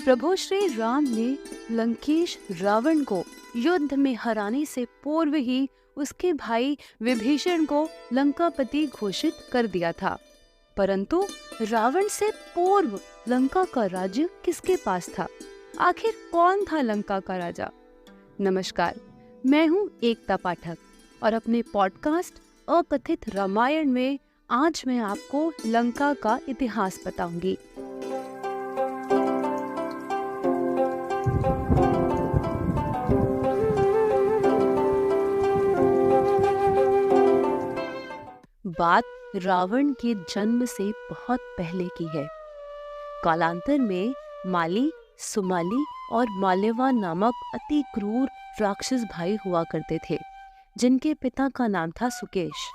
प्रभु श्री राम ने लंकेश रावण को युद्ध में हराने से पूर्व ही उसके भाई विभीषण को लंकापति घोषित कर दिया था। परंतु रावण से पूर्व लंका का राज्य किसके पास था? आखिर कौन था लंका का राजा? नमस्कार, मैं हूँ एकता पाठक और अपने पॉडकास्ट अकथित रामायण में आज मैं आपको लंका का इतिहास बताऊंगी। बात रावण के जन्म से बहुत पहले की है। कालांतर में माली, सुमाली और माल्यवान नामक अति क्रूर राक्षस भाई हुआ करते थे, जिनके पिता का नाम था सुकेश।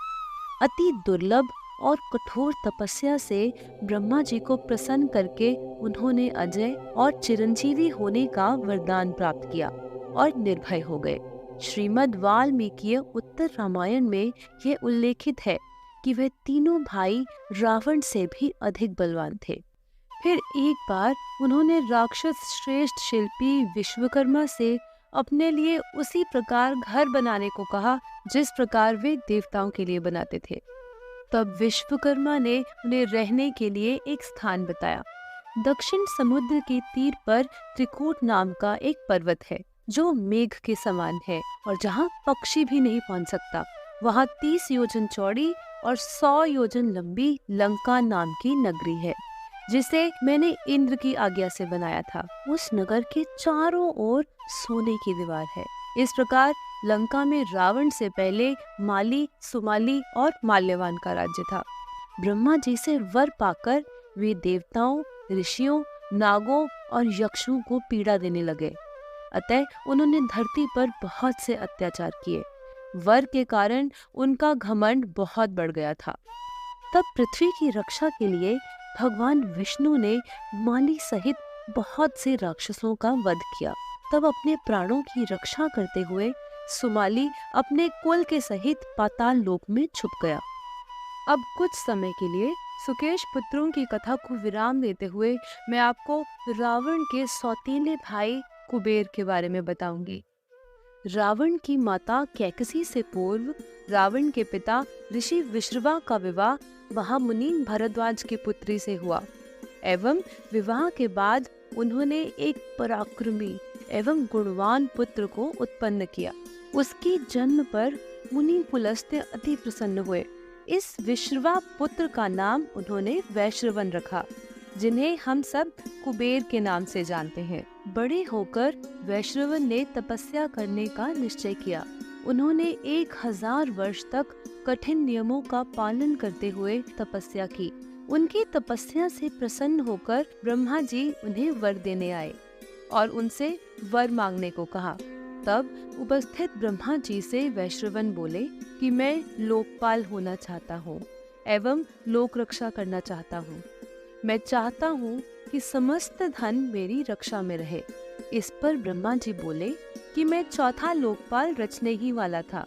अति दुर्लभ और कठोर तपस्या से ब्रह्मा जी को प्रसन्न करके उन्होंने अजय और चिरंजीवी होने का वरदान प्राप्त किया और निर्भय हो गए। श्रीमद् वाल्मीकि उत्तर रामायण में यह उल्लेखित है कि वह तीनों भाई रावण से भी अधिक बलवान थे। फिर एक बार उन्होंने राक्षस श्रेष्ठ शिल्पी विश्वकर्मा से अपने लिए उसी प्रकार घर बनाने को कहा जिस प्रकार वे देवताओं के लिए बनाते थे। तब विश्वकर्मा ने उन्हें रहने के लिए एक स्थान बताया। दक्षिण समुद्र के तीर पर त्रिकूट नाम का एक पर्वत है जो मेघ के समान है और जहाँ पक्षी भी नहीं पहुँच सकता। वहाँ 30 योजन चौड़ी और 100 योजन लंबी लंका नाम की नगरी है, जिसे मैंने इंद्र की आज्ञा से बनाया था। उस नगर के चारों ओर सोने की दीवार है। इस प्रकार लंका में रावण से पहले माली, सुमाली और माल्यवान का राज्य था। ब्रह्मा जी से वर पाकर वे देवताओं, ऋषियों, नागों और यक्षों को पीड़ा देने लगे। अतः उन्होंने धरती पर बहुत से अत्याचार किए। वर के कारण उनका घमंड बहुत बढ़ गया था। तब पृथ्वी की रक्षा के लिए भगवान विष्णु ने माली सहित बहुत से राक्षसों का वध किया। तब अपने प्राणों की रक्षा करते हुए सुमाली अपने कुल के सहित पाताल लोक में छुप गया। अब कुछ समय के लिए सुकेश पुत्रों की कथा को विराम देते हुए मैं आपको रावण के सौतेले भाई कुबेर के बारे में बताऊंगी। रावण की माता कैकसी से पूर्व रावण के पिता ऋषि विश्रवा का विवाह महामुनि भरद्वाज की पुत्री से हुआ एवं विवाह के बाद उन्होंने एक पराक्रमी एवं गुणवान पुत्र को उत्पन्न किया। उसके जन्म पर मुनि पुलस्त्य अति प्रसन्न हुए। इस विश्रवा पुत्र का नाम उन्होंने वैश्रवन रखा, जिन्हें हम सब कुबेर के नाम से जानते हैं। बड़े होकर वैश्रवन ने तपस्या करने का निश्चय किया। उन्होंने 1000 वर्ष तक कठिन नियमों का पालन करते हुए तपस्या की। उनकी तपस्या से प्रसन्न होकर ब्रह्मा जी उन्हें वर देने आए और उनसे वर मांगने को कहा। तब उपस्थित ब्रह्मा जी से वैश्रवन बोले कि मैं लोकपाल होना चाहता हूँ एवं लोक रक्षा करना चाहता हूँ। मैं चाहता हूँ कि समस्त धन मेरी रक्षा में रहे। इस पर ब्रह्मा जी बोले कि मैं चौथा लोकपाल रचने ही वाला था।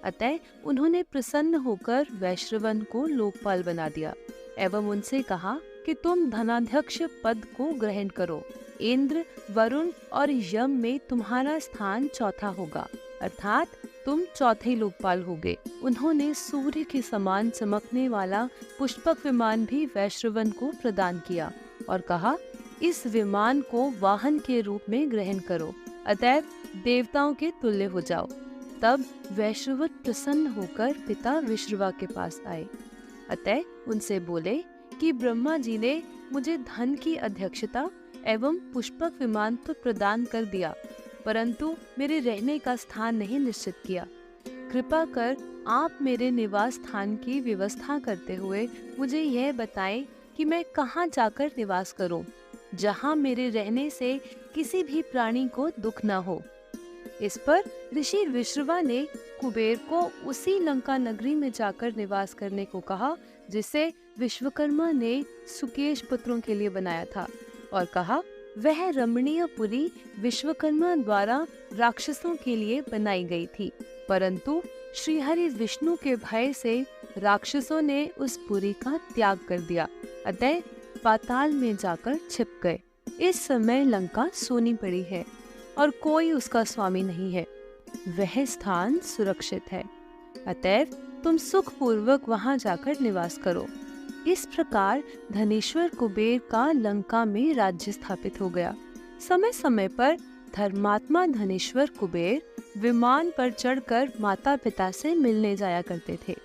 अतः उन्होंने प्रसन्न होकर वैश्रवन को लोकपाल बना दिया एवं उनसे कहा कि तुम धनाध्यक्ष पद को ग्रहण करो। इंद्र, वरुण और यम में तुम्हारा स्थान चौथा होगा, अर्थात तुम चौथे लोकपाल होगे। उन्होंने सूर्य के समान चमकने वाला पुष्पक विमान भी वैश्रवन को प्रदान किया और कहा, इस विमान को वाहन के रूप में ग्रहण करो, अतएव देवताओं के तुल्य हो जाओ। तब वैश्रवन प्रसन्न होकर पिता विश्रवा के पास आए। अतः उनसे बोले कि ब्रह्मा जी ने मुझे धन की अध्यक्षता एवं पुष्पक विमान तो प्रदान कर दिया, परंतु मेरे रहने का स्थान नहीं निश्चित किया। कृपा कर आप मेरे निवास स्थान की व्यवस्था करते हुए मुझे यह बताएं कि मैं कहाँ जाकर निवास करूं, जहाँ मेरे रहने से किसी भी प्राणी को दुख न हो। इस पर ऋषि विश्रवा ने कुबेर को उसी लंका नगरी में जाकर निवास करने को कहा जिसे विश्वकर्मा ने सुकेश पुत्रों के लिए बनाया था और कहा, वह रमणीय पुरी विश्वकर्मा द्वारा राक्षसों के लिए बनाई गई थी, परंतु श्रीहरि विष्णु के भय से राक्षसों ने उस पुरी का त्याग कर दिया, अतः पाताल में जाकर छिप गए। इस समय लंका सूनी पड़ी है और कोई उसका स्वामी नहीं है। वह स्थान सुरक्षित है, अतएव तुम सुखपूर्वक वहां जाकर निवास करो। इस प्रकार धनेश्वर कुबेर का लंका में राज्य स्थापित हो गया। समय समय पर धर्मात्मा धनेश्वर कुबेर विमान पर चढ़कर माता पिता से मिलने जाया करते थे।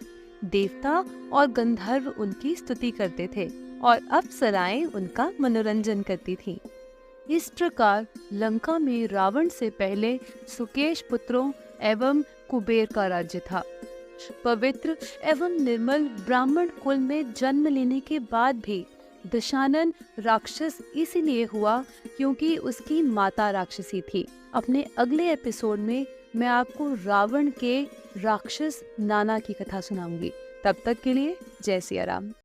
देवता और गंधर्व उनकी स्तुति करते थे और अप्सराएं उनका मनोरंजन करती थीं। इस प्रकार लंका में रावण से पहले सुकेश पुत्रों एवं कुबेर का राज्य था। पवित्र एवं निर्मल ब्राह्मण कुल में जन्म लेने के बाद भी दशानन राक्षस इसीलिए हुआ क्योंकि उसकी माता राक्षसी थी। अपने अगले एपिसोड में मैं आपको रावण के राक्षस नाना की कथा सुनाऊंगी। तब तक के लिए जय सिया राम।